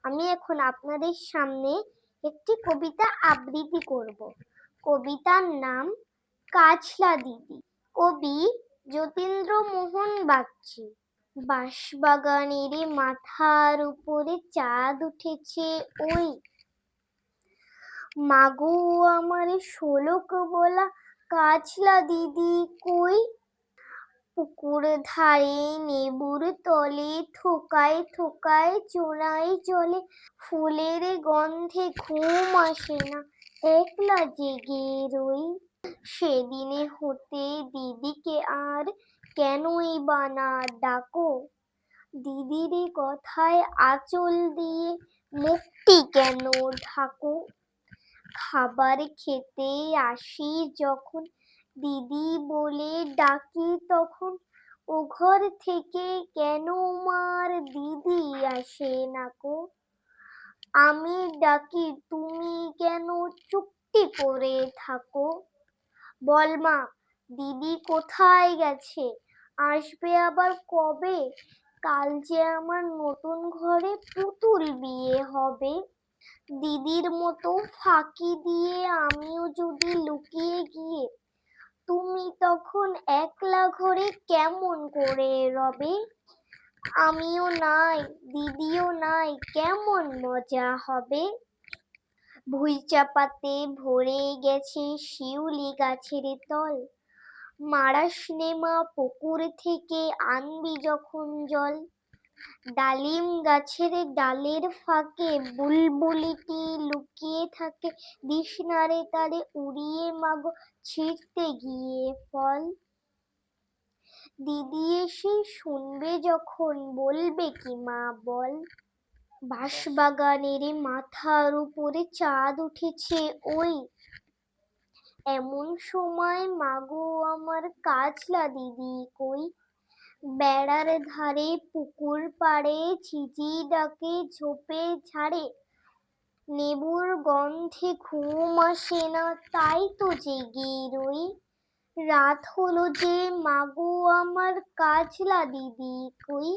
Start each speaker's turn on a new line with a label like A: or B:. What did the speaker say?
A: আমি এখন আপনাদের সামনে একটি কবিতা আবৃত্তি করব। কবিতার নাম কাছলা দিদি। কবি যতীন্দ্রমোহন বাগচি। বাঁশবাগানের মাথার উপরে চাঁদ উঠেছে ওই, মাগো আমার শোলক বলা কাছলা দিদি কই। পুকুর ধারে নেবুর তলে থোকায় থোকায় চোনাই চলে, ফুলের গন্ধে ঘুম আসে না, একলা জেগে রই। সেদিনে হতে দিদিকে আর কেনই বা না ডাকো, দিদির কথায় আঁচল দিয়ে মুখটি কেন ঢাকো। খাবার খেতে আসি যখন দিদি বলে ডাকি তখন, ও ঘর থেকে কেন মার দিদি আসে নাকো। আমি ডাকি তুমি কেন চুপটি করে থাকো। বল মা দিদি কোথায় গেছে, আসবে আবার কবে। কাল যে আমার নতুন ঘরে পুতুল বিয়ে হবে। দিদির মতো ফাঁকি দিয়ে আমিও যদি লুকিয়ে গিয়ে, তুমি তখন একলা ঘরে কেমন করে রবে। আমিও নাই দিদিও নাই কেমন মজা হবে। ভুঁই চাপাতে ভরে গেছে শিউলি গাছের তল, মারাস নে মা পুকুর থেকে আনবি যখন জল। ডালিম গাছের ডালের ফাঁকে বুলবুলিটি লুকিয়ে থাকে, দিস না রে তারে উড়িয়ে মাগো ছিঁড়তে গিয়ে ফল। দিদি এসে শুনবে যখন বলবে কি মা বল। বাঁশবাগানের মাথার উপরে চাঁদ উঠেছে ওই, এমন সময় মাগো আমার কাছলা দিদি কই। বেড়ার ধারে পুকুর পাড়ে ঝিঝি ডাকে ঝোপে ঝাড়ে, নেবুর গন্ধে ঘুম আসে না তাই তো জেগে রই। রাত হলো যে মাগো আমার কাছলা দিদি কই।